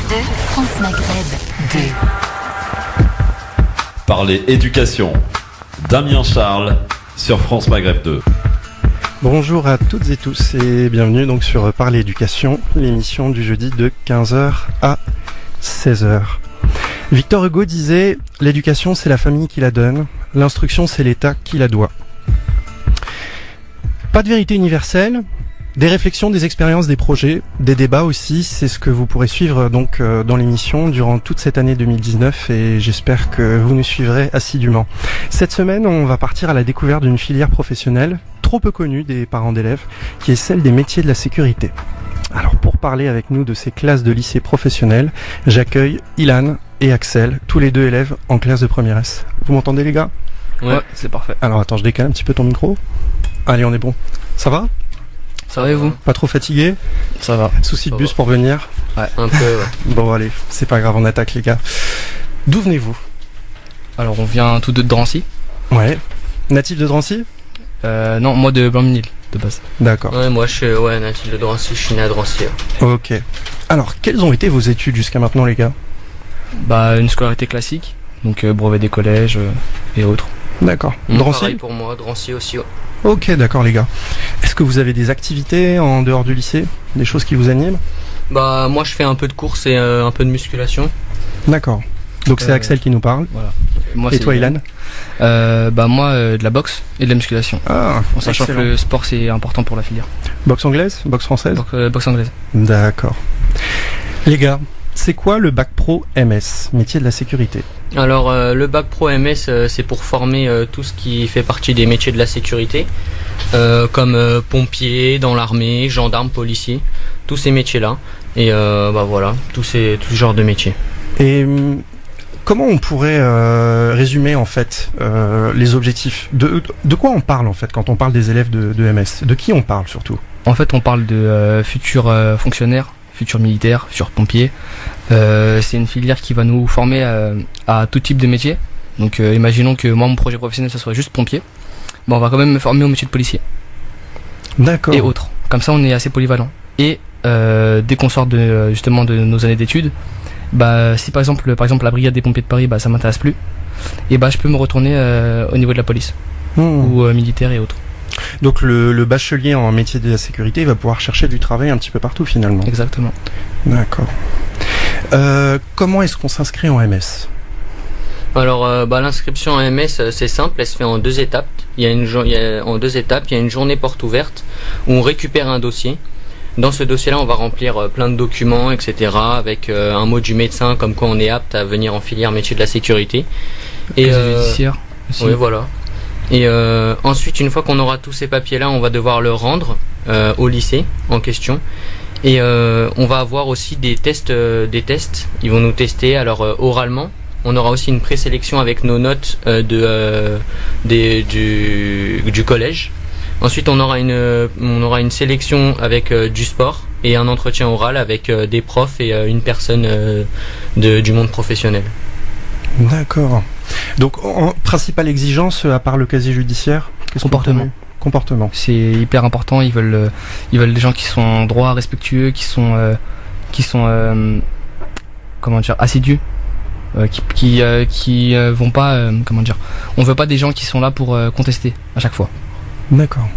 France Maghreb 2. Parler éducation. Damien Charles sur France Maghreb 2. Bonjour à toutes et tous et bienvenue donc sur Parler éducation, l'émission du jeudi de 15h à 16h. Victor Hugo disait « L'éducation c'est la famille qui la donne, l'instruction c'est l'État qui la doit ». Pas de vérité universelle, des réflexions, des expériences, des projets, des débats aussi, c'est ce que vous pourrez suivre donc dans l'émission durant toute cette année 2019 et j'espère que vous nous suivrez assidûment. Cette semaine, on va partir à la découverte d'une filière professionnelle trop peu connue des parents d'élèves, qui est celle des métiers de la sécurité. Alors pour parler avec nous de ces classes de lycée professionnels, j'accueille Ilan et Axel, tous les deux élèves en classe de première S. Vous m'entendez les gars ? Ouais, c'est parfait. Alors attends, je décale un petit peu ton micro. Allez, on est bon. Ça va ? Ça va et vous ? Pas trop fatigué ? Ça va. Souci de bus pour venir ? Ouais, un peu, ouais. Bon allez, c'est pas grave, on attaque les gars. D'où venez-vous ? Alors on vient tous deux de Drancy. Ouais. Natif de Drancy ? Non, moi de Blanc-Ménil, de base. D'accord. Ouais, moi je suis natif de Drancy, je suis né à Drancy. Ok. Alors, quelles ont été vos études jusqu'à maintenant les gars ? Bah une scolarité classique, donc brevet des collèges et autres. D'accord. Drancy ? Pareil pour moi, Drancy aussi, ouais. Ok, d'accord les gars. Est-ce que vous avez des activités en dehors du lycée ? Des choses qui vous animent ? Bah moi je fais un peu de course et un peu de musculation. D'accord. Donc c'est Axel qui nous parle. Voilà. Moi, Et toi Ilan ? Bah moi de la boxe et de la musculation. Ah, En sachant que le sport c'est important pour la filière. Boxe anglaise ? Boxe française ? Boxe anglaise. D'accord. Les gars, c'est quoi le bac pro MS, métier de la sécurité ? Alors le bac pro MS c'est pour former tout ce qui fait partie des métiers de la sécurité, comme pompier dans l'armée, gendarme, policier, tous ces métiers là. Et bah voilà, tout ce genre de métiers. Et comment on pourrait résumer en fait les objectifs ? De quoi on parle en fait quand on parle des élèves de MS ? De qui on parle surtout ? En fait on parle de futurs fonctionnaires, futurs militaires, futurs pompiers. C'est une filière qui va nous former à tout type de métier. Donc imaginons que moi mon projet professionnel ça soit juste pompier. Bon, on va quand même me former au métier de policier. D'accord. Et autres. Comme ça on est assez polyvalent. Et dès qu'on sort justement de nos années d'études, bah si par exemple la brigade des pompiers de Paris bah ça m'intéresse plus, et bah je peux me retourner au niveau de la police ou militaire et autres. Donc le bachelier en métier de la sécurité il va pouvoir chercher du travail un petit peu partout finalement. Exactement. D'accord. Comment est-ce qu'on s'inscrit en MS ? Alors l'inscription en MS c'est simple, elle se fait en deux étapes. Il y a une journée porte ouverte où on récupère un dossier. Dans ce dossier-là, on va remplir plein de documents, etc. avec un mot du médecin comme quoi on est apte à venir en filière métier de la sécurité. Et judiciaire aussi. oui, voilà. Et ensuite, une fois qu'on aura tous ces papiers-là, on va devoir le rendre au lycée en question. Et on va avoir aussi des tests. Ils vont nous tester. Alors oralement, on aura aussi une présélection avec nos notes du collège. Ensuite, on aura une sélection avec du sport et un entretien oral avec des profs et une personne du monde professionnel. D'accord. Donc, principale exigence à part le casier judiciaire ? Comportement. C'est hyper important. Ils veulent des gens qui sont droits, respectueux, qui sont assidus, qui vont pas on veut pas des gens qui sont là pour contester à chaque fois. D'accord.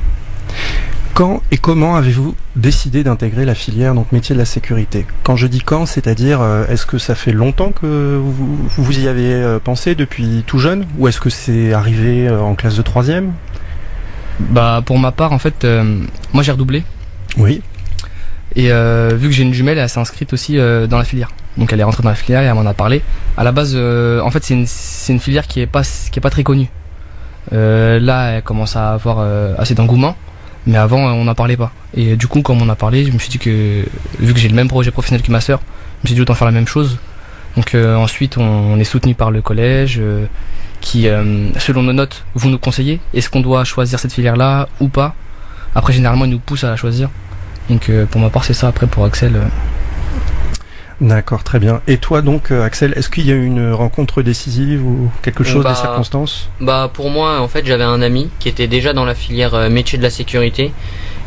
Quand et comment avez-vous décidé d'intégrer la filière donc métier de la sécurité ? Quand je dis quand, c'est-à-dire est-ce que ça fait longtemps que vous y avez pensé depuis tout jeune ? Ou est-ce que c'est arrivé en classe de 3e ? Bah pour ma part en fait, moi j'ai redoublé. Oui. Et vu que j'ai une jumelle, elle s'est inscrite aussi dans la filière. Donc elle est rentrée dans la filière et elle m'en a parlé. À la base, en fait c'est une filière qui est pas très connue. Là elle commence à avoir assez d'engouement. Mais avant on n'en parlait pas. Et du coup comme on en a parlé, je me suis dit que vu que j'ai le même projet professionnel que ma sœur, je me suis dit autant faire la même chose. Donc ensuite on est soutenu par le collège qui selon nos notes vont nous conseiller est-ce qu'on doit choisir cette filière là ou pas. Après généralement ils nous poussent à la choisir. Donc pour ma part c'est ça. Après pour Axel D'accord, très bien. Et toi donc Axel, est-ce qu'il y a eu une rencontre décisive ou quelque chose, des circonstances ? Pour moi en fait j'avais un ami qui était déjà dans la filière métier de la sécurité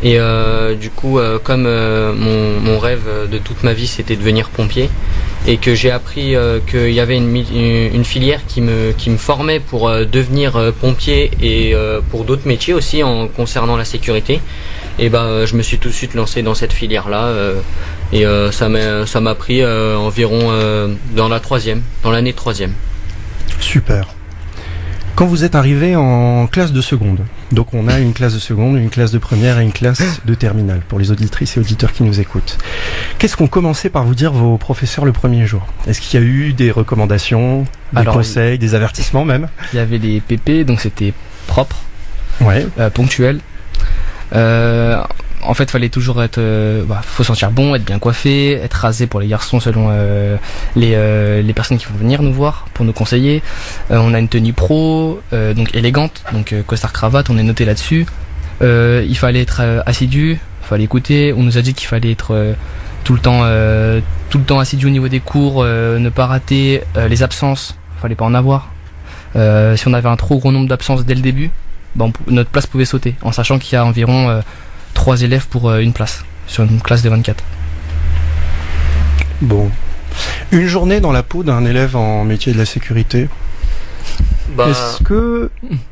Et du coup, comme mon rêve de toute ma vie c'était devenir pompier, et que j'ai appris qu'il y avait une filière qui me formait pour devenir pompier et pour d'autres métiers aussi en concernant la sécurité, et je me suis tout de suite lancé dans cette filière là, et ça m'a pris environ dans l'année 3e. Super. Quand vous êtes arrivé en classe de seconde, donc on a une classe de seconde, une classe de première et une classe de terminale pour les auditrices et auditeurs qui nous écoutent. Qu'est-ce qu'ont commencé par vous dire vos professeurs le premier jour? Est-ce qu'il y a eu des recommandations, des conseils, des avertissements même? Il y avait les PP, donc c'était propre, ponctuel. En fait, fallait toujours être, faut sentir bon, être bien coiffé, être rasé pour les garçons selon les personnes qui vont venir nous voir pour nous conseiller. On a une tenue pro, donc élégante, donc costard cravate, on est noté là-dessus. Il fallait être assidu, fallait écouter. On nous a dit qu'il fallait être tout le temps assidu au niveau des cours, ne pas rater les absences, fallait pas en avoir. Si on avait un trop gros nombre d'absences dès le début, notre place pouvait sauter, en sachant qu'il y a environ 3 élèves pour une place, sur une classe de 24. Bon. Une journée dans la peau d'un élève en métier de la sécurité. Est-ce que...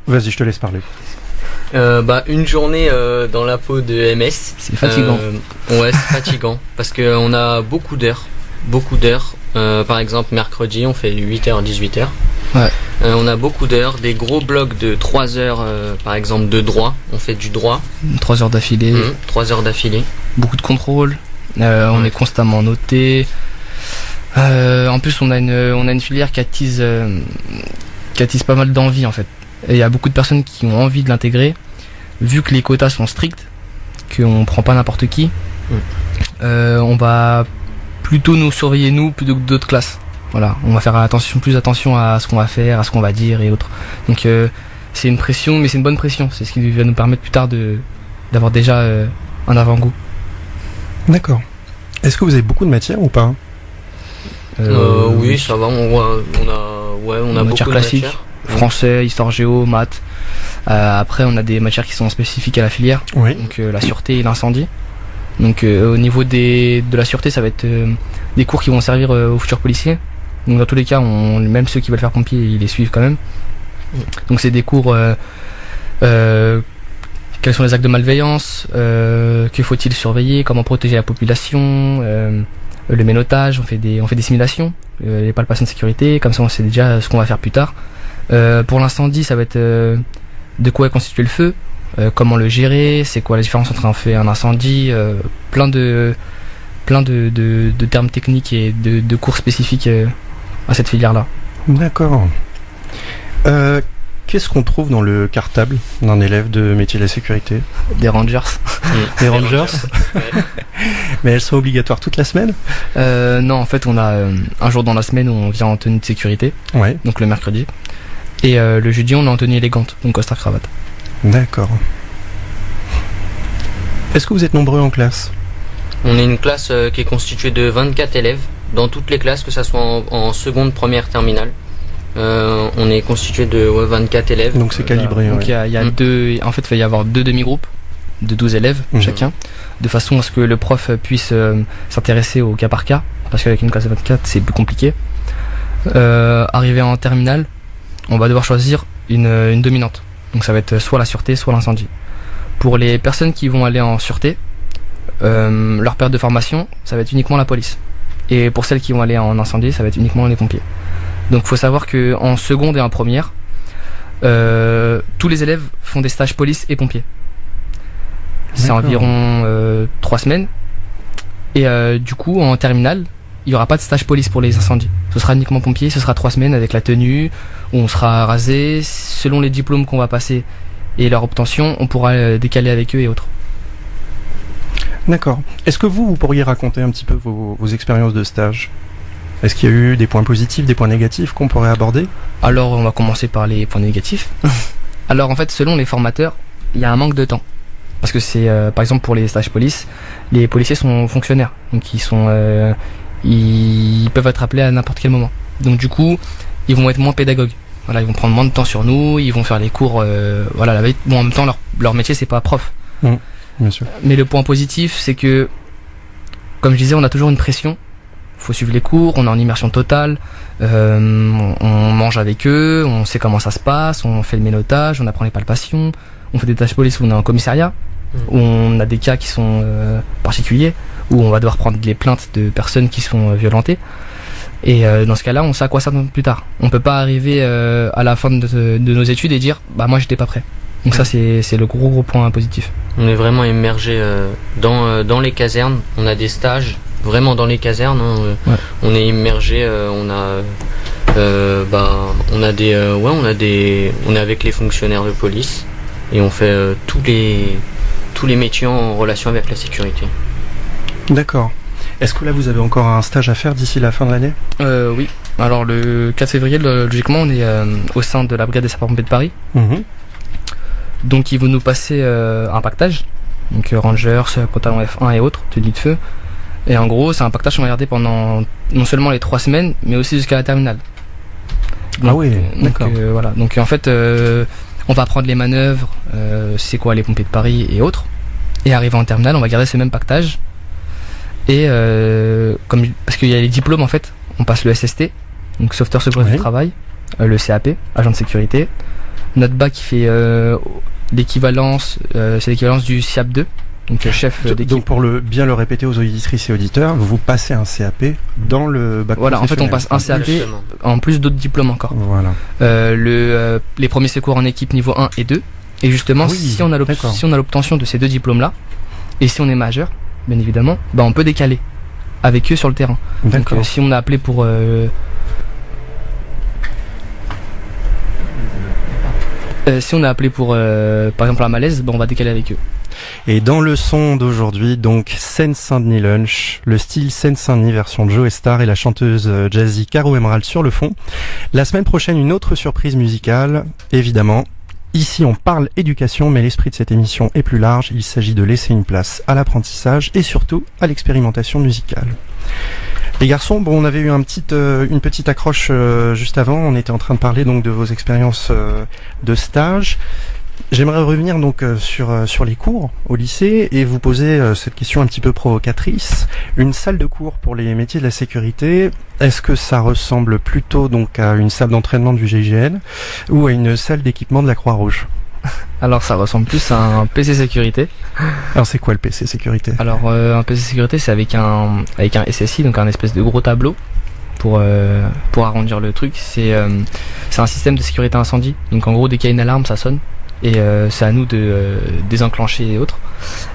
Vas-y, je te laisse parler. Une journée dans la peau de MS. C'est fatigant. Ouais, c'est fatigant. Parce qu'on a beaucoup d'heures. Par exemple, mercredi, on fait 8h, 18h. Ouais. On a beaucoup d'heures, des gros blocs de 3 heures, par exemple, de droit. On fait du droit. 3 heures d'affilée. 3 heures d'affilée. Beaucoup de contrôle. On est constamment noté. En plus, on a une filière qui attise pas mal d'envie, en fait. Et il y a beaucoup de personnes qui ont envie de l'intégrer, vu que les quotas sont stricts, qu'on prend pas n'importe qui. On va plutôt nous surveiller, nous, plutôt que d'autres classes. Voilà, on va faire plus attention à ce qu'on va faire, à ce qu'on va dire et autres. Donc c'est une pression, mais c'est une bonne pression. C'est ce qui va nous permettre plus tard d'avoir déjà un avant-goût. D'accord. Est-ce que vous avez beaucoup de matières ou pas? Oui, ça va. On a beaucoup de classiques. matières. Français, histoire géo, maths. Après, on a des matières qui sont spécifiques à la filière. Oui. Donc la sûreté et l'incendie. Donc au niveau de la sûreté, ça va être des cours qui vont servir aux futurs policiers. Donc dans tous les cas, même ceux qui veulent faire pompier, ils les suivent quand même. Donc c'est des cours quels sont les actes de malveillance, que faut-il surveiller, comment protéger la population, le ménotage, on fait des simulations, les palpations de sécurité, comme ça on sait déjà ce qu'on va faire plus tard. Pour l'incendie, ça va être de quoi est constitué le feu, comment le gérer, c'est quoi la différence entre un feu et un incendie, plein de termes techniques et de cours spécifiques à cette filière-là. D'accord. Qu'est-ce qu'on trouve dans le cartable d'un élève de métier de la sécurité? Des rangers. Des rangers. Mais elles sont obligatoires toute la semaine? Non, en fait, on a un jour dans la semaine où on vient en tenue de sécurité, donc le mercredi. Et le jeudi, on est en tenue élégante, donc costard cravate. D'accord. Est-ce que vous êtes nombreux en classe? On est une classe qui est constituée de 24 élèves, dans toutes les classes, que ça soit en seconde, première, terminale. On est constitué de 24 élèves. Donc c'est calibré. Donc il y a deux. En fait, il va y avoir 2 demi-groupes de 12 élèves chacun, de façon à ce que le prof puisse s'intéresser au cas par cas, parce qu'avec une classe de 24, c'est plus compliqué. Arrivé en terminale, on va devoir choisir une dominante. Donc ça va être soit la sûreté, soit l'incendie. Pour les personnes qui vont aller en sûreté, leur période de formation, ça va être uniquement la police. Et pour celles qui vont aller en incendie, ça va être uniquement les pompiers. Donc il faut savoir qu'en seconde et en première, tous les élèves font des stages police et pompiers. C'est environ 3 semaines. Et du coup, en terminale, il n'y aura pas de stage police pour les incendies. Ce sera uniquement pompier, ce sera 3 semaines avec la tenue, où on sera rasé. Selon les diplômes qu'on va passer et leur obtention, on pourra décaler avec eux et autres. D'accord. Est-ce que vous pourriez raconter un petit peu vos expériences de stage? Est-ce qu'il y a eu des points positifs, des points négatifs qu'on pourrait aborder? Alors, on va commencer par les points négatifs. Alors, en fait, selon les formateurs, il y a un manque de temps. Parce que c'est, par exemple, pour les stages police, les policiers sont fonctionnaires. Donc, ils peuvent être appelés à n'importe quel moment. Donc, du coup, ils vont être moins pédagogues. Voilà, ils vont prendre moins de temps sur nous, ils vont faire les cours, la veille. Bon, en même temps, leur métier, c'est pas prof. Bien sûr. Mais le point positif, c'est que, comme je disais, on a toujours une pression. Faut suivre les cours, on est en immersion totale, on mange avec eux, on sait comment ça se passe, on fait le ménotage, on apprend les palpations, on fait des tâches police où on est en commissariat, où on a des cas qui sont particuliers, où on va devoir prendre les plaintes de personnes qui sont violentées. Et dans ce cas-là, on sait à quoi s'attendre plus tard. On peut pas arriver à la fin de nos études et dire « bah moi j'étais pas prêt ». Donc ça c'est le gros point positif. On est vraiment immergé dans les casernes, on a des stages vraiment dans les casernes, hein. Ouais. On est immergé, on est avec les fonctionnaires de police et on fait tous les métiers en relation avec la sécurité. D'accord. Est-ce que là vous avez encore un stage à faire d'ici la fin de l'année ? Oui. Alors le 4 février, logiquement, on est au sein de la brigade des sapeurs-pompiers de Paris. Donc ils vont nous passer un pactage, donc Rangers, pantalon F1 et autres, tenue de feu. Et en gros, c'est un pactage qu'on va garder pendant non seulement les 3 semaines, mais aussi jusqu'à la terminale. Donc, ah oui, d'accord. Voilà. Donc en fait, on va apprendre les manœuvres, c'est quoi les pompiers de Paris et autres. Et arrivé en terminale, on va garder ce même pactage. Et parce qu'il y a les diplômes en fait, on passe le SST, donc sauveteur secouriste du travail, le CAP, agent de sécurité. Notre bac qui fait l'équivalence, c'est l'équivalence du SIAP 2. Donc chef d'équipe. Donc pour bien le répéter aux auditrices et auditeurs, vous passez un CAP dans le bac. Voilà, en fait on passe un CAP en plus d'autres diplômes encore. Voilà. Les premiers secours en équipe niveau 1 et 2. Et justement, si on a l'obtention de ces 2 diplômes-là, et si on est majeur, bien évidemment, on peut décaler avec eux sur le terrain. Donc si on a appelé pour par exemple un malaise, on va décaler avec eux. Et dans le son d'aujourd'hui, donc Seine-Saint-Denis Lunch, le style Seine-Saint-Denis version Joe Star et la chanteuse jazzy Caro Emerald sur le fond. La semaine prochaine, une autre surprise musicale, évidemment. Ici, on parle éducation, mais l'esprit de cette émission est plus large. Il s'agit de laisser une place à l'apprentissage et surtout à l'expérimentation musicale. Les garçons, on avait eu une petite accroche juste avant. On était en train de parler donc de vos expériences de stage. J'aimerais revenir donc sur les cours au lycée et vous poser cette question un petit peu provocatrice. Une salle de cours pour les métiers de la sécurité, est-ce que ça ressemble plutôt donc à une salle d'entraînement du GIGN ou à une salle d'équipement de la Croix-Rouge ? Alors ça ressemble plus à un PC sécurité. Alors c'est quoi le PC sécurité ? Alors un PC sécurité c'est avec un SSI, donc un espèce de gros tableau pour arrondir le truc. C'est un système de sécurité incendie. Donc en gros dès qu'il y a une alarme ça sonne. Et c'est à nous de désenclencher et autres.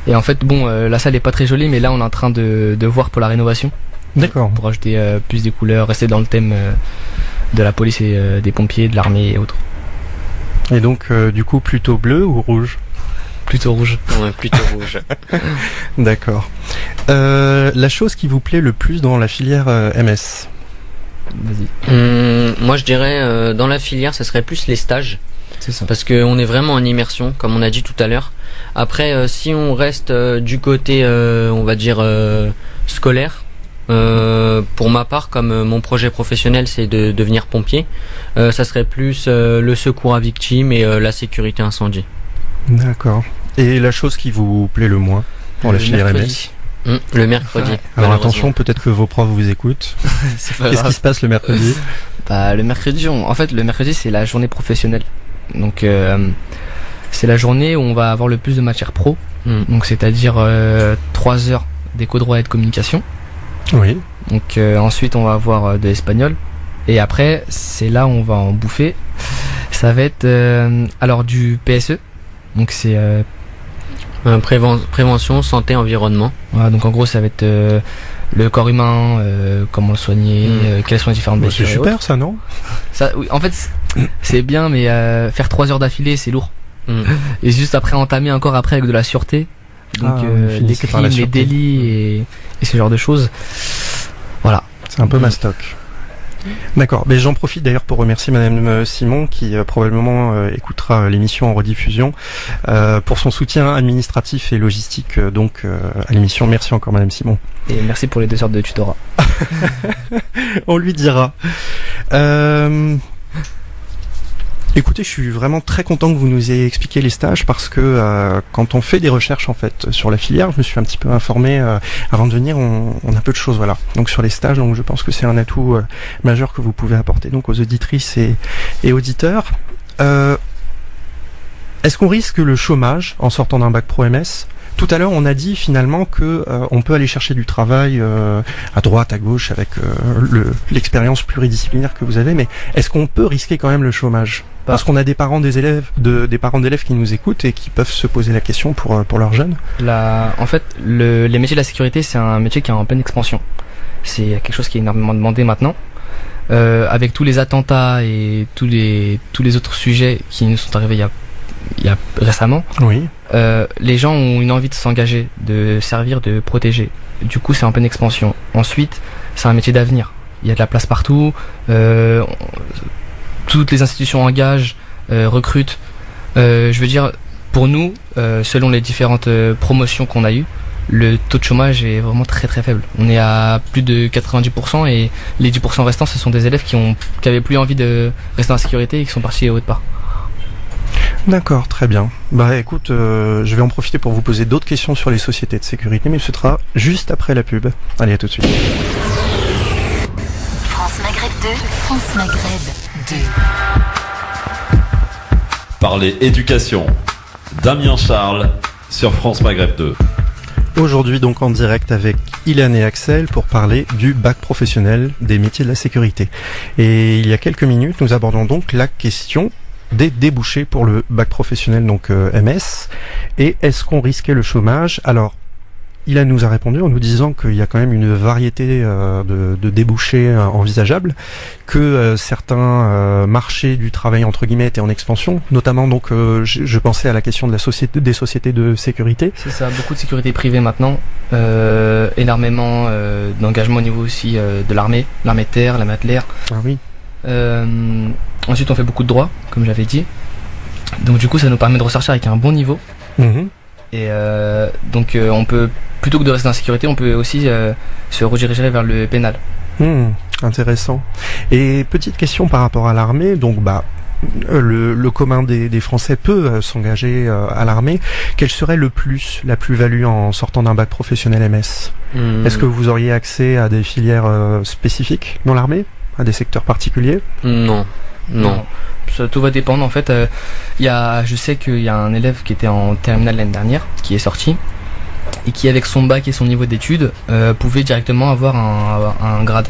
Et en fait, la salle est pas très jolie, mais là on est en train de voir pour la rénovation. D'accord. Pour ajouter plus des couleurs, rester dans le thème de la police et des pompiers, de l'armée et autres. Et donc, du coup, plutôt bleu ou rouge ? Plutôt rouge. Ouais, plutôt rouge. D'accord. La chose qui vous plaît le plus dans la filière MS ? Vas-y. Moi je dirais dans la filière, ça serait plus les stages. C'est ça. Parce qu'on est vraiment en immersion, comme on a dit tout à l'heure. Après, si on reste du côté, on va dire, scolaire, pour ma part, comme mon projet professionnel c'est de devenir pompier, ça serait plus le secours à victimes et la sécurité incendie. D'accord. Et la chose qui vous plaît le moins dans la filière MS ? Le mercredi. Alors attention, peut-être que vos profs vous écoutent. Qu'est-ce qui se passe le mercredi ? Le mercredi c'est la journée professionnelle. Donc c'est la journée où on va avoir le plus de matières pro. Donc c'est-à-dire 3 heures d'éco droit et de communication. Oui. Donc ensuite on va avoir de l'espagnol. Et après c'est là où on va en bouffer. Ça va être alors du PSE. Donc c'est prévention, santé, environnement. Voilà, donc en gros ça va être le corps humain, comment le soigner, quelles sont les différentes blessures. C'est super ça, non ? Ça, oui, en fait c'est bien, mais faire 3 heures d'affilée c'est lourd. Et juste après entamer encore après avec de la sûreté. Donc les crimes, les délits et ce genre de choses. Voilà. C'est un peu mastoc. D'accord, mais j'en profite d'ailleurs pour remercier Madame Simon qui probablement écoutera l'émission en rediffusion pour son soutien administratif et logistique donc à l'émission. Merci encore Madame Simon. Et merci pour les 2 heures de tutorat. On lui dira. Écoutez, je suis vraiment très content que vous nous ayez expliqué les stages parce que quand on fait des recherches en fait sur la filière, je me suis un petit peu informé avant de venir, on a peu de choses, voilà. Donc sur les stages, donc je pense que c'est un atout majeur que vous pouvez apporter donc aux auditrices et auditeurs. Est-ce qu'on risque le chômage en sortant d'un bac pro MS ? Tout à l'heure, on a dit finalement que on peut aller chercher du travail à droite, à gauche, avec l'expérience pluridisciplinaire que vous avez. Mais est-ce qu'on peut risquer quand même le chômage ? Parce qu'on a des parents d'élèves qui nous écoutent et qui peuvent se poser la question pour leurs jeunes. En fait, les métiers de la sécurité, c'est un métier qui est en pleine expansion. C'est quelque chose qui est énormément demandé maintenant. Avec tous les attentats et tous les autres sujets qui nous sont arrivés il y a récemment, oui. Les gens ont une envie de s'engager, de servir, de protéger. Du coup, c'est en pleine expansion. Ensuite, c'est un métier d'avenir. Il y a de la place partout. Toutes les institutions engagent, recrutent. Je veux dire, pour nous, selon les différentes promotions qu'on a eues, le taux de chômage est vraiment très très faible. On est à plus de 90% et les 10% restants, ce sont des élèves qui avaient plus envie de rester en sécurité et qui sont partis autre part. D'accord, très bien. Bah écoute, je vais en profiter pour vous poser d'autres questions sur les sociétés de sécurité, mais ce sera juste après la pub. Allez, à tout de suite. France Maghreb 2. France Maghreb 2. Parler éducation. Damien Charles sur France Maghreb 2. Aujourd'hui donc en direct avec Ilan et Axel pour parler du bac professionnel des métiers de la sécurité. Et il y a quelques minutes, nous abordons donc la question des débouchés pour le bac professionnel donc MS. Et est-ce qu'on risquait le chômage ? Alors, Ilan nous a répondu en nous disant qu'il y a quand même une variété de débouchés envisageables, que certains marchés du travail entre guillemets étaient en expansion, notamment donc je pensais à la question de des sociétés de sécurité. C'est ça, beaucoup de sécurité privée maintenant, énormément d'engagement au niveau aussi de l'armée de terre, l'armée de l'air. Ah oui. Ensuite on fait beaucoup de droit, comme j'avais dit. Donc du coup ça nous permet de ressortir avec un bon niveau. Mmh. Et donc on peut, plutôt que de rester dans la sécurité, on peut aussi se rediriger vers le pénal. Intéressant. Et petite question par rapport à l'armée, donc le commun des Français peut s'engager à l'armée. Quelle serait la plus-value en sortant d'un bac professionnel MS ? Est-ce que vous auriez accès à des filières spécifiques dans l'armée ? À des secteurs particuliers ? Non. Ça, tout va dépendre en fait. Je sais qu'il y a un élève qui était en terminale l'année dernière, qui est sorti, et qui avec son bac et son niveau d'études pouvait directement avoir un grade,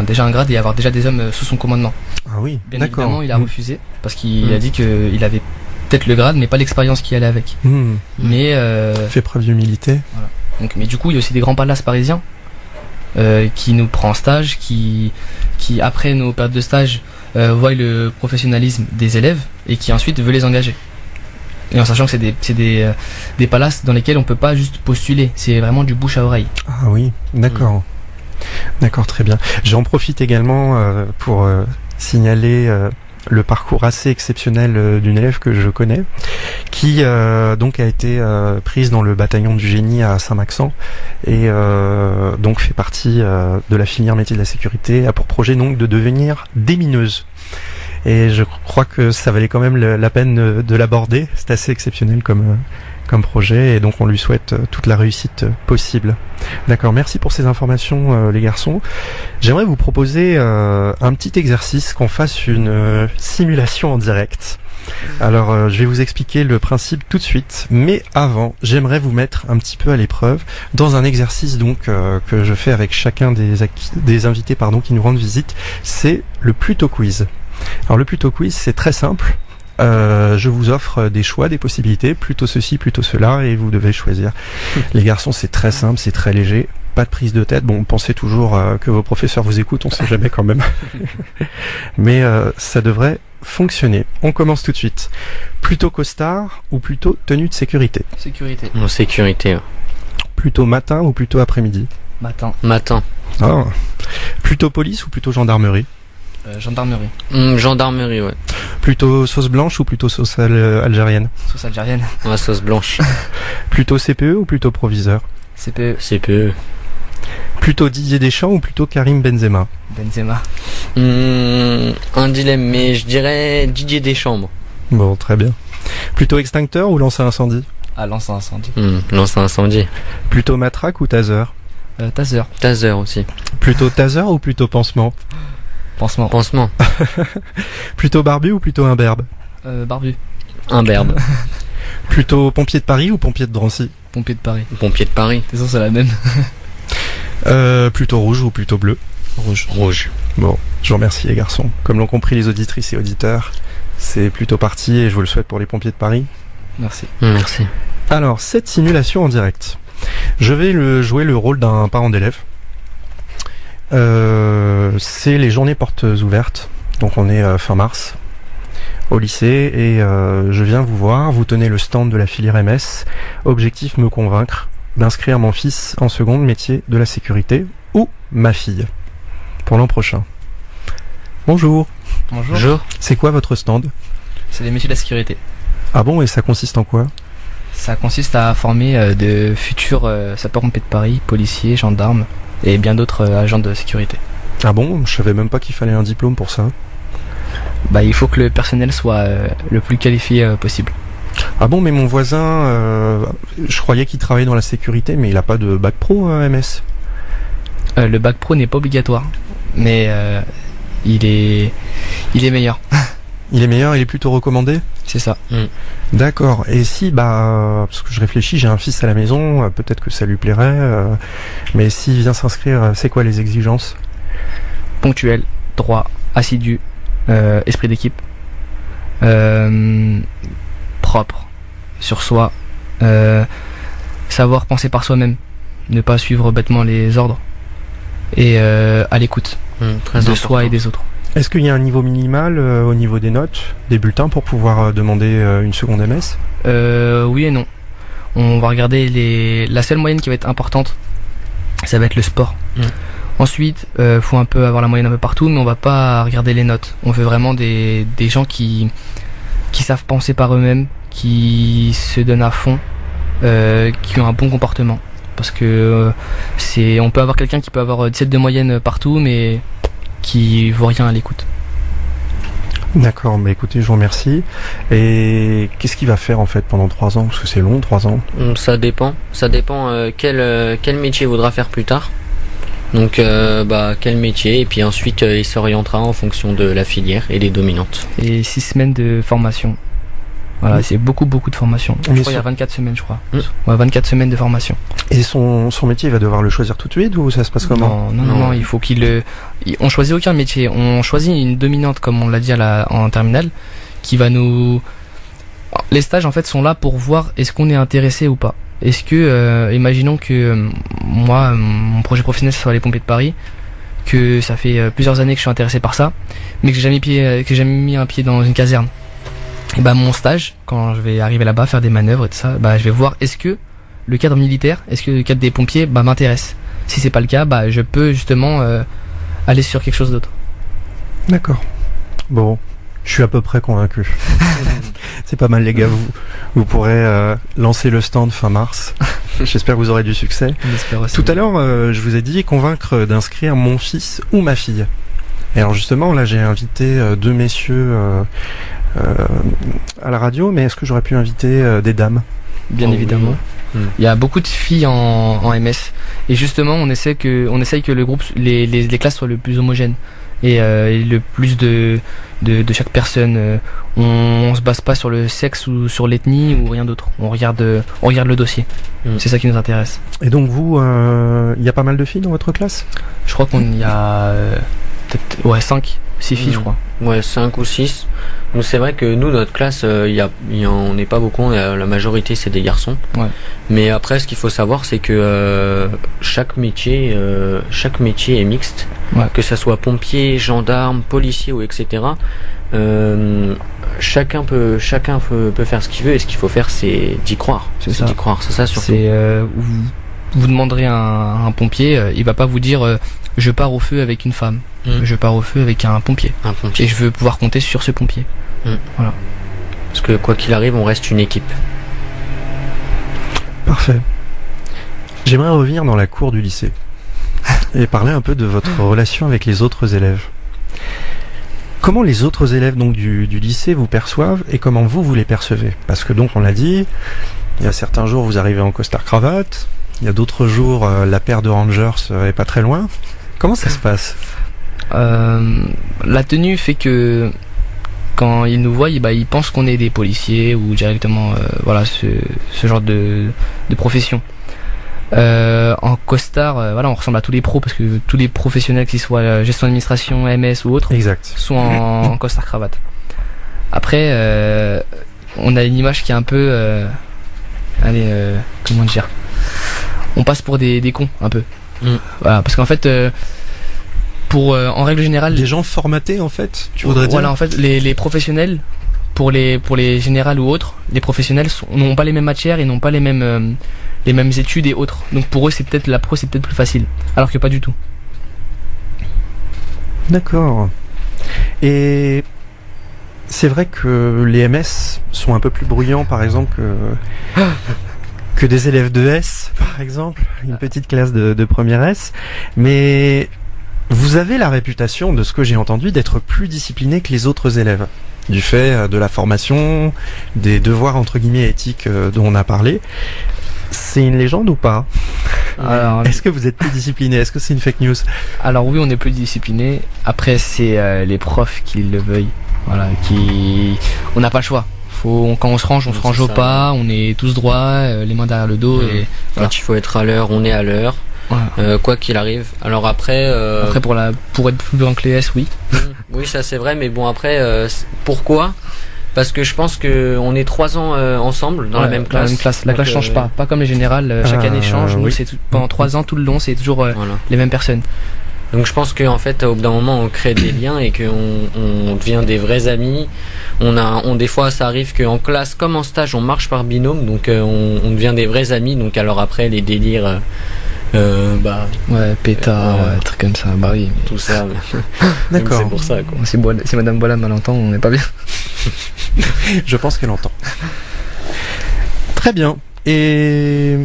déjà un grade et avoir déjà des hommes sous son commandement. Ah oui, bien d'accord. évidemment, il a refusé parce qu'il a dit qu'il avait peut-être le grade mais pas l'expérience qui allait avec. Mais fait preuve d'humilité. Voilà. Donc, mais du coup, il y a aussi des grands palaces parisiens qui nous prend en stage, qui après nos périodes de stage voient le professionnalisme des élèves et qui ensuite veut les engager. Et en sachant que c'est des palaces dans lesquels on peut pas juste postuler, c'est vraiment du bouche à oreille. Ah oui, d'accord. D'accord, très bien. J'en profite également pour signaler le parcours assez exceptionnel d'une élève que je connais, qui donc a été prise dans le bataillon du génie à Saint-Maxent et donc fait partie de la filière métier de la sécurité, a pour projet donc de devenir démineuse. Et je crois que ça valait quand même la peine de l'aborder. C'est assez exceptionnel comme projet et donc on lui souhaite toute la réussite possible. D'accord, merci pour ces informations les garçons. J'aimerais vous proposer un petit exercice, qu'on fasse une simulation en direct. Alors je vais vous expliquer le principe tout de suite, mais avant j'aimerais vous mettre un petit peu à l'épreuve dans un exercice donc que je fais avec chacun des invités qui nous rendent visite. C'est le Pluto Quiz. Alors le Pluto Quiz, c'est très simple. Je vous offre des choix, des possibilités, plutôt ceci, plutôt cela, et vous devez choisir. Les garçons, c'est très simple, c'est très léger, pas de prise de tête. Bon, pensez toujours que vos professeurs vous écoutent, on sait jamais quand même. Mais ça devrait fonctionner. On commence tout de suite. Plutôt costard ou plutôt tenue de sécurité ? Sécurité. Non, sécurité. Plutôt matin ou plutôt après-midi ? Matin. Ah. Plutôt police ou plutôt gendarmerie ? Gendarmerie. Gendarmerie, ouais. Plutôt sauce blanche ou plutôt sauce algérienne ? Sauce algérienne. Ouais, sauce blanche. Plutôt CPE ou plutôt proviseur ? CPE. CPE. Plutôt Didier Deschamps ou plutôt Karim Benzema? Benzema. Un dilemme, mais je dirais Didier Deschamps. moi. Bon, très bien. Plutôt extincteur ou lance à incendie? Ah, lance à incendie. Lance à incendie. Plutôt matraque ou taser? Taser. Taser aussi. Plutôt taser ou plutôt pansement? Pansement. Pansement. Plutôt barbu ou plutôt imberbe? Barbu. Imberbe. Plutôt pompier de Paris ou pompier de Drancy? Pompier de Paris. Pompier de Paris. C'est sûr, c'est la même. Plutôt rouge ou plutôt bleu? Rouge. Rouge. Bon, je vous remercie les garçons. Comme l'ont compris les auditrices et auditeurs, c'est plutôt parti et je vous le souhaite pour les pompiers de Paris. Merci. Merci. Alors, cette simulation en direct, je vais jouer le rôle d'un parent d'élève. C'est les journées portes ouvertes, donc on est fin mars au lycée et je viens vous voir, vous tenez le stand de la filière MS, objectif me convaincre d'inscrire mon fils en seconde métier de la sécurité ou ma fille pour l'an prochain. Bonjour. Bonjour. C'est quoi votre stand? C'est les métiers de la sécurité. Ah bon, et ça consiste en quoi? Ça consiste à former de futurs sapeurs-pompiers de Paris, policiers, gendarmes et bien d'autres agents de sécurité. Ah bon, je savais même pas qu'il fallait un diplôme pour ça. Bah, il faut que le personnel soit le plus qualifié possible. Ah bon, mais mon voisin, je croyais qu'il travaillait dans la sécurité, mais il a pas de bac pro MS. Le bac pro n'est pas obligatoire, mais il est meilleur. Il est meilleur, il est plutôt recommandé? C'est ça. D'accord. Et si, parce que je réfléchis, j'ai un fils à la maison, peut-être que ça lui plairait, mais s'il vient s'inscrire, c'est quoi les exigences? Ponctuel, droit, assidu, esprit d'équipe, propre, sur soi, savoir penser par soi-même, ne pas suivre bêtement les ordres, et à l'écoute de soi et des autres. Est-ce qu'il y a un niveau minimal au niveau des notes, des bulletins pour pouvoir demander une seconde MS? Oui et non. On va regarder la seule moyenne qui va être importante, ça va être le sport. Ensuite, faut un peu avoir la moyenne un peu partout, mais on va pas regarder les notes. On veut vraiment des gens qui savent penser par eux-mêmes, qui se donnent à fond, qui ont un bon comportement. Parce que on peut avoir quelqu'un qui peut avoir 17 de moyenne partout, mais qui vaut rien à l'écoute. D'accord, mais écoutez, je vous remercie. Et qu'est-ce qu'il va faire en fait pendant 3 ans? Parce que c'est long, 3 ans. Ça dépend quel métier il voudra faire plus tard. Donc quel métier, et puis ensuite il s'orientera en fonction de la filière et des dominantes. Et 6 semaines de formation. Voilà, c'est beaucoup de formation. Je crois qu'il y a 24 semaines, je crois. Ouais, 24 semaines de formation. Et son métier, il va devoir le choisir tout de suite ou ça se passe comment? Non, il faut on choisit aucun métier. On choisit une dominante, comme on l'a dit en terminale, qui va nous... Les stages, en fait, sont là pour voir est-ce qu'on est intéressé ou pas. Est-ce que, imaginons que moi, mon projet professionnel, ce soit les pompiers de Paris, que ça fait plusieurs années que je suis intéressé par ça, mais que j'ai jamais mis un pied dans une caserne. Et mon stage, quand je vais arriver là-bas, faire des manœuvres et tout ça, je vais voir est-ce que le cadre militaire, est-ce que le cadre des pompiers m'intéresse. Si c'est pas le cas, je peux justement aller sur quelque chose d'autre. D'accord. Bon, je suis à peu près convaincu. C'est pas mal les gars, vous pourrez lancer le stand fin mars. J'espère que vous aurez du succès. Tout à l'heure, je vous ai dit convaincre d'inscrire mon fils ou ma fille. Et alors justement, là j'ai invité 2 messieurs à la radio, mais est-ce que j'aurais pu inviter des dames? Bien évidemment. Il y a beaucoup de filles en MS, et justement on essaye que le groupe, les classes soient le plus homogènes et le plus de chaque personne. On se base pas sur le sexe ou sur l'ethnie ou rien d'autre. On regarde le dossier. C'est ça qui nous intéresse. Et donc vous, il y a pas mal de filles dans votre classe? Je crois qu'on y a peut-être 6 filles, je crois. Ouais, 5 ou 6. Donc c'est vrai que nous, notre classe, on n'est pas beaucoup, la majorité c'est des garçons. Ouais. Mais après, ce qu'il faut savoir, c'est que chaque métier est mixte. Ouais. Que ça soit pompier, gendarme, policier ou etc. Chacun peut faire ce qu'il veut, et ce qu'il faut faire, c'est d'y croire. C'est ça. D'y croire, c'est ça surtout. Vous demanderez à un pompier, il va pas vous dire je pars au feu avec une femme. Je pars au feu avec un pompier. Et je veux pouvoir compter sur ce pompier. Voilà. Parce que quoi qu'il arrive, on reste une équipe. Parfait. J'aimerais revenir dans la cour du lycée. et parler un peu de votre relation avec les autres élèves. Comment les autres élèves donc du lycée vous perçoivent et comment vous les percevez? Parce que donc on l'a dit, il y a certains jours vous arrivez en costard-cravate, il y a d'autres jours la paire de Rangers est pas très loin. Comment ça se passe? La tenue fait que quand ils nous voient, ils pensent qu'on est des policiers ou directement voilà ce genre de profession. En costard, voilà, on ressemble à tous les pros parce que tous les professionnels, qu'ils soient gestion d'administration, MS ou autre, Exact. sont en costard cravate. Après, on a une image qui est un peu, comment dire, on passe pour des cons un peu. Voilà, parce qu'en fait, en règle générale, Des gens formatés en fait, tu voudrais dire? voilà, en fait, les professionnels, pour les générales ou autres, les professionnels n'ont pas les mêmes matières, ils n'ont pas les mêmes études et autres. Donc pour eux, la pro, c'est peut-être plus facile, alors que pas du tout. D'accord. Et c'est vrai que les MS sont un peu plus bruyants, par exemple, que des élèves de S, par exemple, une petite classe de première S. Mais vous avez la réputation, de ce que j'ai entendu, d'être plus discipliné que les autres élèves, du fait de la formation, des devoirs entre guillemets éthiques dont on a parlé. C'est une légende ou pas? Alors, Est-ce que vous êtes plus discipliné? Est-ce que c'est une fake news? alors oui, on est plus discipliné. Après, c'est les profs qui le veuillent. Voilà, on n'a pas le choix. Quand on se range, on se range au pas. On est tous droits, les mains derrière le dos. Et voilà. Quand il faut être à l'heure, on est à l'heure. Voilà. Quoi qu'il arrive. Alors après, Après pour être plus grand que les S, oui. oui, ça c'est vrai, mais bon après, pourquoi? Parce que je pense que on est 3 ans ensemble dans la même classe. La classe change pas comme les générales. Chaque année change. Nous, oui. c'est pendant 3 ans tout le long, c'est toujours Voilà. les mêmes personnes. Donc je pense qu'en fait, au bout d'un moment, on crée des liens et qu'on devient des vrais amis. Des fois, ça arrive qu'en classe comme en stage, on marche par binôme, donc on devient des vrais amis. Donc alors après, les délires. Ouais, pétard, trucs comme ça, bah oui. Tout ça. D'accord. C'est pour ça, quoi. Si Madame Bola mal entend, on n'est pas bien. Je pense qu'elle entend. Très bien. Et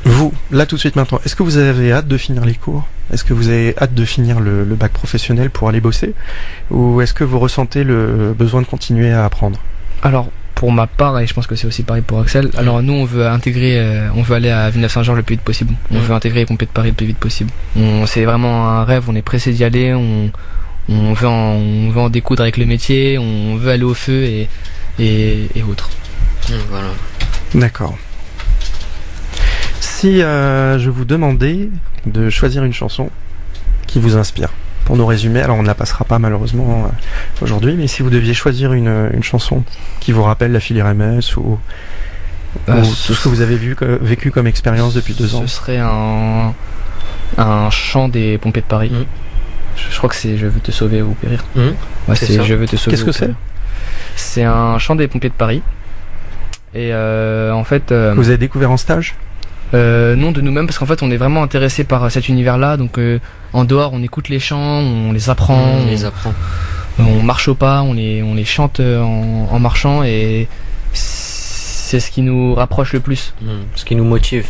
vous, là tout de suite maintenant, est-ce que vous avez hâte de finir les cours? Est-ce que vous avez hâte de finir le bac professionnel pour aller bosser? Ou est-ce que vous ressentez le besoin de continuer à apprendre? Alors, pour ma part, et je pense que c'est aussi pareil pour Axel, alors nous on veut aller à Villeneuve-Saint-Georges le plus vite possible. On veut intégrer les pompiers de Paris le plus vite possible. C'est vraiment un rêve, on est pressé d'y aller, on veut en découdre avec le métier, on veut aller au feu et autres. Voilà. D'accord. Si je vous demandais de choisir une chanson qui vous inspire pour nous résumer, alors on ne la passera pas malheureusement aujourd'hui, mais si vous deviez choisir une chanson qui vous rappelle la filière MS ou tout ce que vous avez vécu comme expérience depuis 2 ans. Ce serait un chant des pompiers de Paris. Je crois que c'est Je veux te sauver ou périr. Ouais, c'est ça. Je veux te sauver. Qu'est-ce que c'est? C'est un chant des pompiers de Paris. Et en fait, Vous avez découvert en stage? non, de nous-mêmes, parce qu'en fait on est vraiment intéressé par cet univers-là. Donc en dehors, on écoute les chants, on les apprend, on marche au pas, on les chante en marchant, et c'est ce qui nous rapproche le plus. Ce qui nous motive.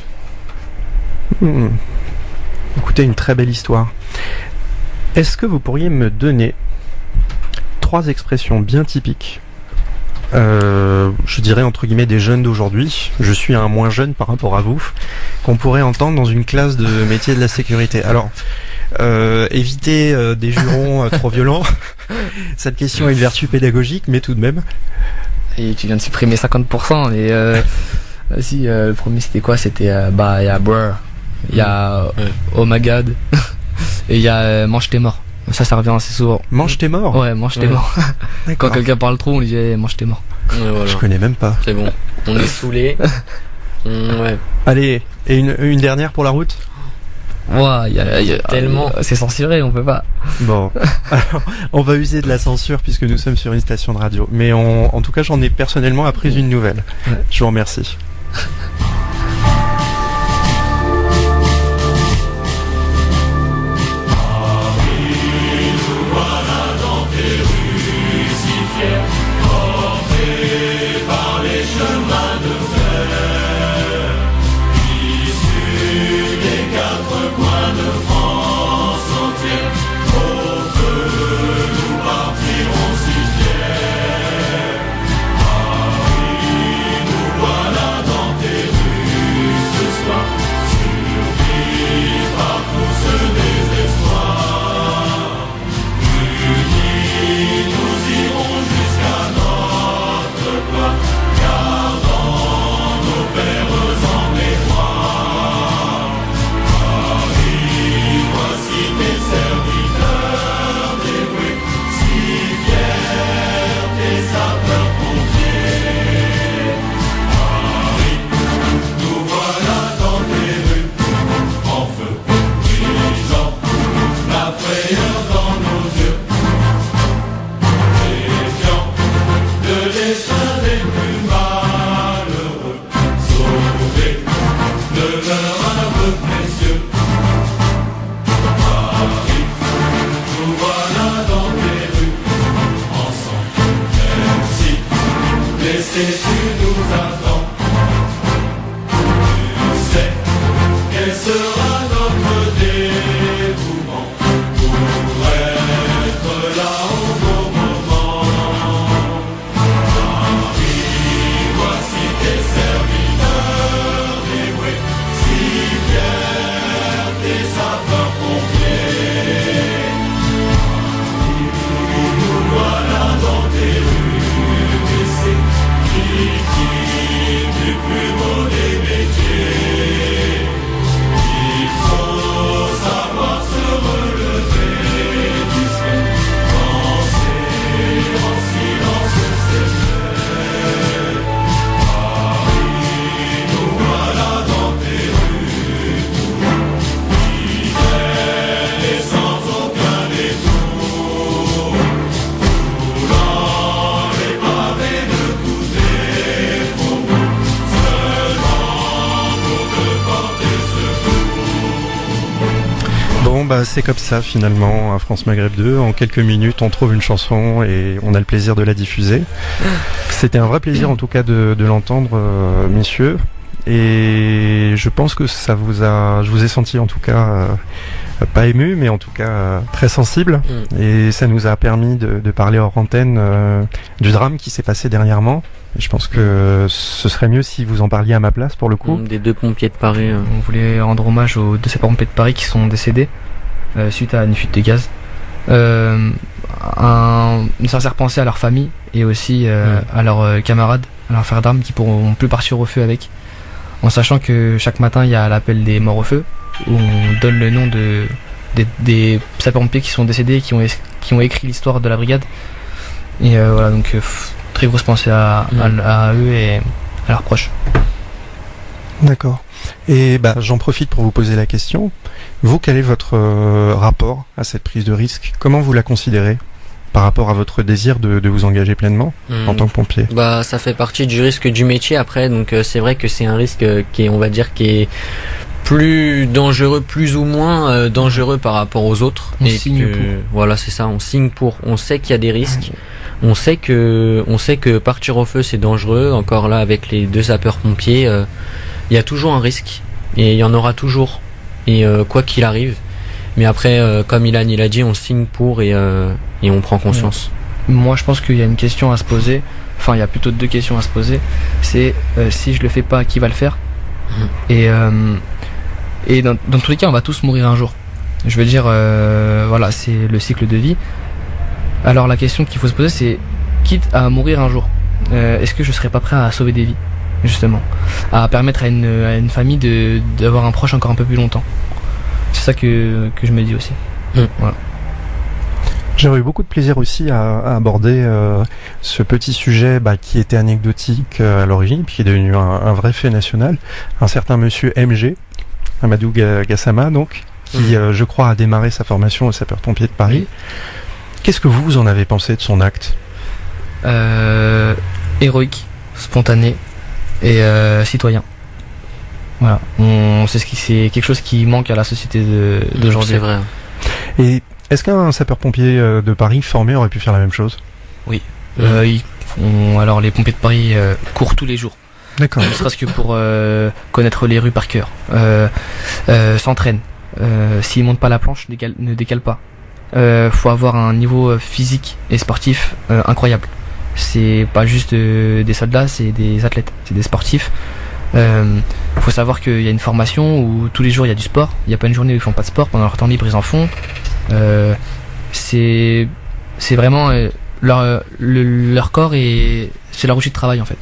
Écoutez, une très belle histoire. Est-ce que vous pourriez me donner 3 expressions bien typiques, je dirais entre guillemets des jeunes d'aujourd'hui, je suis un moins jeune par rapport à vous, qu'on pourrait entendre dans une classe de métier de la sécurité? Alors, éviter des jurons trop violents, cette question a une vertu pédagogique, mais tout de même. Et tu viens de supprimer 50%, mais vas-y, le premier c'était quoi? C'était il y a bruh, il y a oh my god, et il y a mange tes morts. Ça revient assez souvent. Mange tes morts? Ouais, mange tes morts. Quand D'accord. quelqu'un parle trop, on lui dit mange tes morts. Voilà. Je connais même pas. C'est bon. On est saoulé. Ouais. Allez, et une dernière pour la route? Ouais, y a Tellement. C'est censuré, on peut pas. Bon, alors, on va user de la censure puisque nous sommes sur une station de radio. Mais en tout cas, j'en ai personnellement appris une nouvelle. Ouais. Je vous remercie. Issus des 4 coins de France. C'est comme ça finalement à France Maghreb 2. En quelques minutes, on trouve une chanson et on a le plaisir de la diffuser. C'était un vrai plaisir en tout cas de l'entendre, messieurs. Et je pense que je vous ai senti en tout cas pas ému, mais en tout cas très sensible. Et ça nous a permis de parler hors antenne du drame qui s'est passé dernièrement. Et je pense que ce serait mieux si vous en parliez à ma place pour le coup. Des 2 pompiers de Paris. On voulait rendre hommage aux 2 sapeurs-pompiers de Paris qui sont décédés suite à une fuite de gaz. Une sincère pensée à leur famille et aussi à leurs camarades, à leurs frères d'armes qui pourront plus partir au feu avec. En sachant que chaque matin il y a l'appel des morts au feu où on donne le nom des sapeurs-pompiers qui sont décédés et qui ont écrit l'histoire de la brigade. Et voilà, donc très grosse pensée à eux et à leurs proches. D'accord. Et j'en profite pour vous poser la question. Vous, quel est votre rapport à cette prise de risque ? Comment vous la considérez par rapport à votre désir de vous engager pleinement en tant que pompier ? Ça fait partie du risque du métier après, donc c'est vrai que c'est un risque qui est plus dangereux, plus ou moins dangereux par rapport aux autres. Voilà, c'est ça, on signe pour. On sait qu'il y a des risques. On sait que partir au feu c'est dangereux. Encore là avec les 2 sapeurs-pompiers, il y a toujours un risque et il y en aura toujours. Et quoi qu'il arrive. Mais après, comme Ilan il a dit, on signe pour et on prend conscience. Moi, je pense qu'il y a une question à se poser. Enfin, il y a plutôt 2 questions à se poser. C'est si je le fais pas, qui va le faire ? Et dans tous les cas, on va tous mourir un jour. Je veux dire, voilà, c'est le cycle de vie. Alors la question qu'il faut se poser, c'est quitte à mourir un jour, est-ce que je serais pas prêt à sauver des vies ? Justement, à permettre à une famille d'avoir un proche encore un peu plus longtemps. C'est ça que je me dis aussi. Voilà. J'aurais eu beaucoup de plaisir aussi à aborder ce petit sujet qui était anecdotique à l'origine, puis qui est devenu un vrai fait national. Un certain monsieur MG, Amadou Gassama, donc, qui, je crois, a démarré sa formation au sapeur-pompier de Paris. Qu'est-ce que vous en avez pensé de son acte ? Héroïque, spontané et citoyen. Voilà, c'est quelque chose qui manque à la société d'aujourd'hui. C'est vrai. Et est-ce qu'un sapeur-pompier de Paris formé aurait pu faire la même chose ? Oui. Alors les pompiers de Paris courent tous les jours. D'accord. Ne serait-ce que pour connaître les rues par cœur. S'entraînent. S'ils montent pas la planche, ne décalent pas. Faut avoir un niveau physique et sportif incroyable. C'est pas juste des soldats, c'est des athlètes, c'est des sportifs. Faut savoir qu'il y a une formation où tous les jours il y a du sport. Il n'y a pas une journée où ils font pas de sport. Pendant leur temps libre ils en font. C'est vraiment leur corps et c'est leur outil de travail en fait.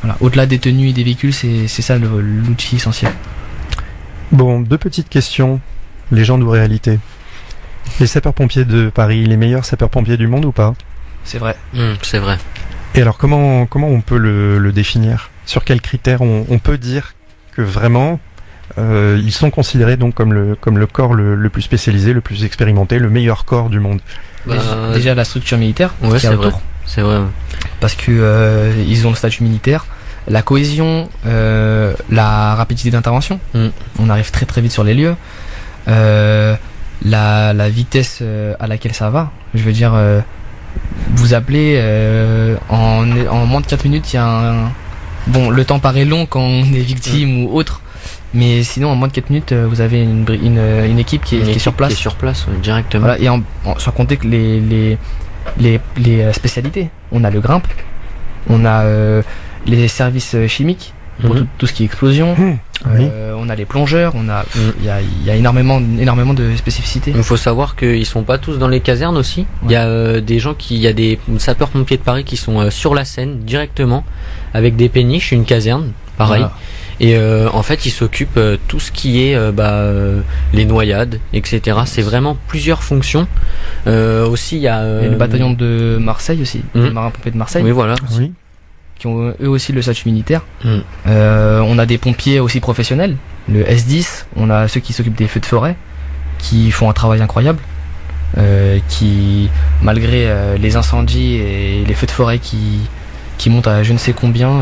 Voilà. Au-delà des tenues et des véhicules, c'est ça l'outil essentiel. Bon, 2 petites questions. Légende ou réalité ? Les sapeurs-pompiers de Paris, les meilleurs sapeurs-pompiers du monde ou pas ? C'est vrai. C'est vrai. Et alors comment on peut le définir ? Sur quels critères on peut dire que vraiment ils sont considérés donc comme le corps le plus spécialisé, le plus expérimenté, le meilleur corps du monde ? Déjà la structure militaire qui est autour. C'est vrai. Parce que ils ont le statut militaire. la cohésion, la rapidité d'intervention. On arrive très très vite sur les lieux. La vitesse à laquelle ça va. Je veux dire, vous appelez en moins de 4 minutes, il y a un... Bon, le temps paraît long quand on est victime ou autre, mais sinon en moins de 4 minutes, vous avez une équipe qui est sur place. Qui est sur place, directement. Voilà, et sans compter que les spécialités. On a le grimpe, on a les services chimiques pour tout ce qui est explosion. On a les plongeurs, il y a énormément de spécificités. Il faut savoir qu'ils sont pas tous dans les casernes aussi. Il y a il y a des sapeurs-pompiers de Paris qui sont sur la Seine directement avec des péniches, une caserne, pareil. Voilà. Et en fait, ils s'occupent tout ce qui est les noyades, etc. C'est vraiment plusieurs fonctions. Aussi, il y a le bataillon de Marseille aussi, les marins-pompiers de Marseille. Oui, voilà. Oui. Qui ont eux aussi le statut militaire. On a des pompiers aussi professionnels, le S10, on a ceux qui s'occupent des feux de forêt, qui font un travail incroyable, qui, malgré les incendies et les feux de forêt qui montent à je ne sais combien,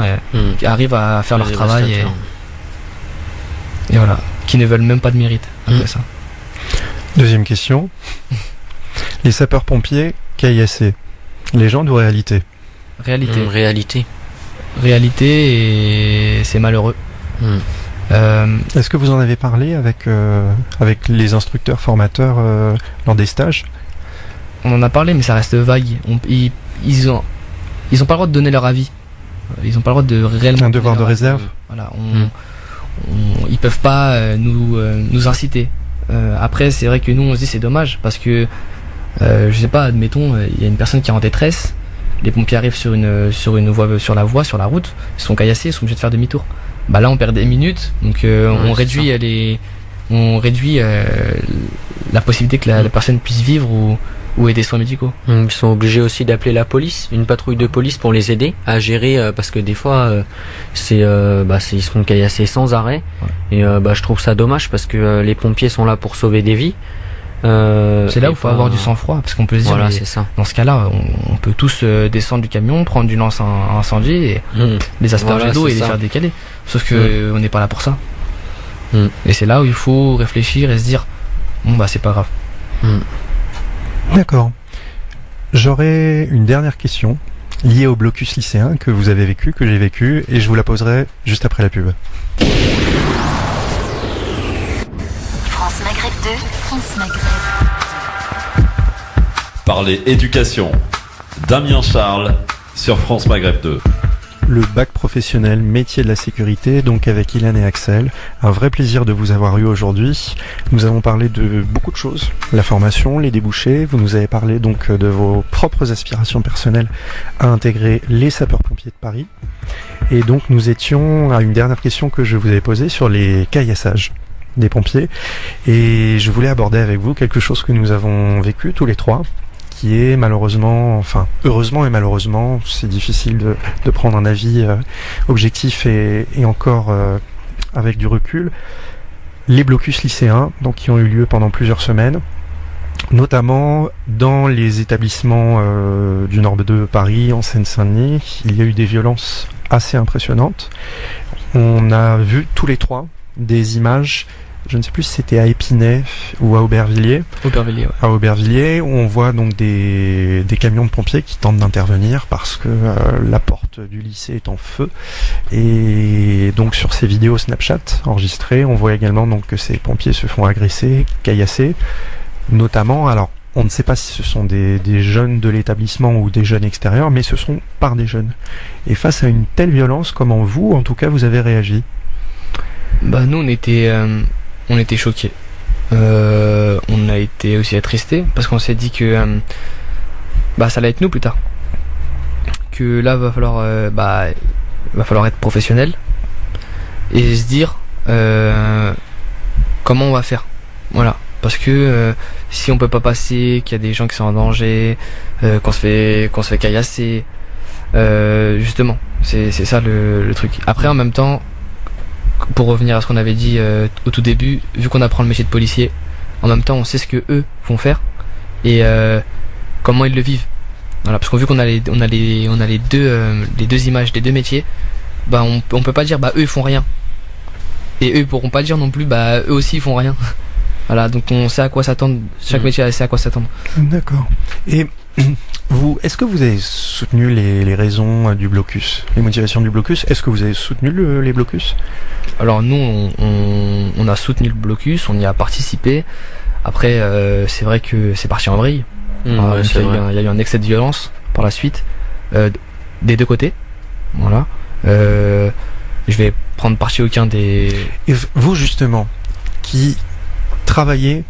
arrivent à faire leur travail et voilà, qui ne veulent même pas de mérite après ça. Deuxième question. Les sapeurs-pompiers, KISC, légende ou réalité? Réalité. Réalité, et c'est malheureux. Est-ce que vous en avez parlé avec les instructeurs formateurs lors des stages? On en a parlé, mais ça reste vague. Ils ont pas le droit de donner leur avis. Ils ont pas le droit de réellement. Un devoir de réserve. Voilà. Ils peuvent pas nous inciter. Après, c'est vrai que nous, on se dit c'est dommage parce que je sais pas. Admettons, il y a une personne qui est en détresse. Les pompiers arrivent sur la route, ils sont caillassés, ils sont obligés de faire demi-tour. Bah là on perd des minutes, donc on réduit la possibilité que la personne puisse vivre ou aider des soins médicaux. Ils sont obligés aussi d'appeler la police, une patrouille de police pour les aider à gérer parce que des fois ils sont caillassés sans arrêt. Et je trouve ça dommage parce que les pompiers sont là pour sauver des vies. C'est là où il faut avoir du sang-froid parce qu'on peut se dire voilà, c'est ça. Dans ce cas-là on peut tous descendre du camion, prendre du lance à incendie et les asperger d'eau et les faire décaler, sauf que on n'est pas là pour ça. Et c'est là où il faut réfléchir et se dire c'est pas grave. D'accord. J'aurais une dernière question liée au blocus lycéen que vous avez vécu, que j'ai vécu, et je vous la poserai juste après la pub. France Maghreb 2, France Maghreb. Parler éducation. Damien Charles sur France Maghreb 2. Le bac professionnel métier de la sécurité, donc avec Ilan et Axel. Un vrai plaisir de vous avoir eu aujourd'hui. Nous avons parlé de beaucoup de choses. La formation, les débouchés. Vous nous avez parlé donc de vos propres aspirations personnelles à intégrer les sapeurs-pompiers de Paris. Et donc nous étions à une dernière question que je vous avais posée sur les caillassages des pompiers. Et je voulais aborder avec vous quelque chose que nous avons vécu tous les trois, qui est malheureusement, heureusement et malheureusement, c'est difficile de prendre un avis objectif et encore avec du recul, les blocus lycéens, donc qui ont eu lieu pendant plusieurs semaines, notamment dans les établissements du Nord de Paris, en Seine-Saint-Denis. Il y a eu des violences assez impressionnantes. On a vu tous les trois des images. Je ne sais plus si c'était à Épinay ou à Aubervilliers. Aubervilliers, ouais. À Aubervilliers, où on voit donc des camions de pompiers qui tentent d'intervenir parce que la porte du lycée est en feu. Et donc sur ces vidéos Snapchat enregistrées, on voit également donc que ces pompiers se font agresser, caillasser, notamment. Alors, on ne sait pas si ce sont des jeunes de l'établissement ou des jeunes extérieurs, mais ce sont par des jeunes. Et face à une telle violence, comment vous, en tout cas, vous avez réagi? Nous, on était choqués. On a été aussi attristés parce qu'on s'est dit que ça allait être nous plus tard. Que là va falloir être professionnel et se dire comment on va faire. Voilà. Parce que si on peut pas passer, qu'il y a des gens qui sont en danger, qu'on se fait caillasser, justement, c'est ça le truc. Après, en même temps, pour revenir à ce qu'on avait dit au tout début, vu qu'on apprend le métier de policier, en même temps on sait ce que eux vont faire et comment ils le vivent. Voilà, parce qu'on vu qu'on a les deux images des deux métiers, bah on peut pas dire bah eux ils font rien. Et eux ils pourront pas dire non plus bah eux aussi ils font rien. Voilà, donc on sait à quoi s'attendre. Chaque métier sait à quoi s'attendre. D'accord. Et est-ce que vous avez soutenu les raisons du blocus, les motivations du blocus? Est-ce que vous avez soutenu les blocus? Alors nous on a soutenu le blocus, on y a participé. Après c'est vrai que c'est parti en vrille. Ouais, il y a eu un excès de violence par la suite des deux côtés. Voilà. Je vais prendre parti aucun des. Et vous justement, qui travaillez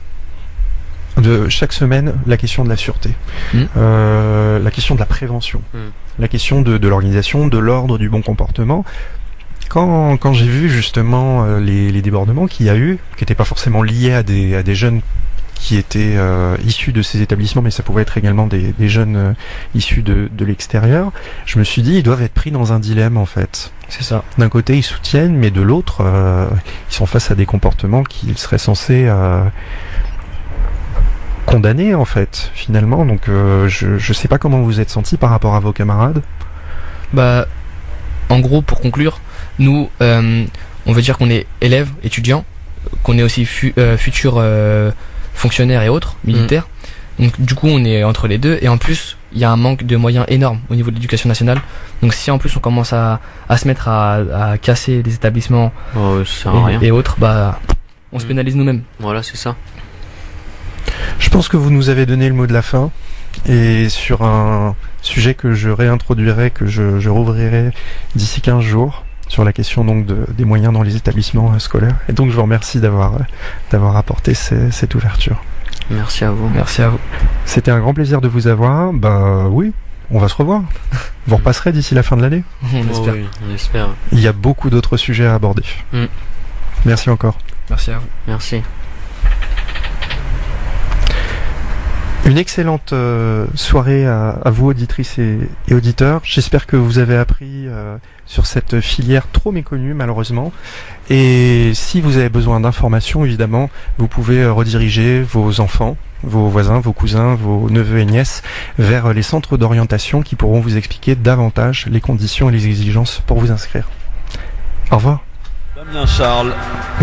de chaque semaine la question de la sûreté, la question de la prévention, la question de l'organisation, de l'ordre, du bon comportement. Quand j'ai vu justement les débordements qu'il y a eu, qui n'étaient pas forcément liés à des jeunes qui étaient issus de ces établissements, mais ça pouvait être également des jeunes issus de l'extérieur, je me suis dit, ils doivent être pris dans un dilemme en fait. C'est ça. D'un côté, ils soutiennent, mais de l'autre, ils sont face à des comportements qu'ils seraient censés condamner en fait, finalement. Donc je sais pas comment vous êtes senti par rapport à vos camarades. Bah, en gros, pour conclure, nous, on veut dire qu'on est élèves, étudiants, qu'on est aussi futurs fonctionnaires et autres, militaires. Donc du coup, on est entre les deux. Et en plus, il y a un manque de moyens énorme au niveau de l'éducation nationale. Donc si en plus on commence à se mettre à casser des établissements et autres, bah, on se pénalise nous-mêmes. Voilà, c'est ça. Je pense que vous nous avez donné le mot de la fin. Et sur un sujet que je réintroduirai, que je rouvrirai d'ici 15 jours, sur la question donc des moyens dans les établissements scolaires. Et donc je vous remercie d'avoir apporté cette ouverture. Merci à vous. Merci à vous. C'était un grand plaisir de vous avoir. Bah oui, on va se revoir. Vous repasserez d'ici la fin de l'année. On espère. Oui, on espère. Il y a beaucoup d'autres sujets à aborder. Merci encore. Merci à vous. Merci. Une excellente soirée à vous, auditrices et auditeurs. J'espère que vous avez appris sur cette filière trop méconnue, malheureusement. Et si vous avez besoin d'informations, évidemment, vous pouvez rediriger vos enfants, vos voisins, vos cousins, vos neveux et nièces vers les centres d'orientation qui pourront vous expliquer davantage les conditions et les exigences pour vous inscrire. Au revoir. Damien Charles,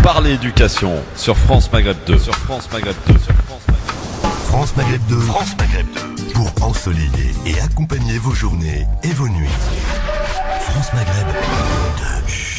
parler éducation sur France Maghreb 2. Sur France Maghreb 2. Sur France Maghreb 2. France Maghreb 2. France Maghreb 2. Pour ensoleiller et accompagner vos journées et vos nuits. France Maghreb 2.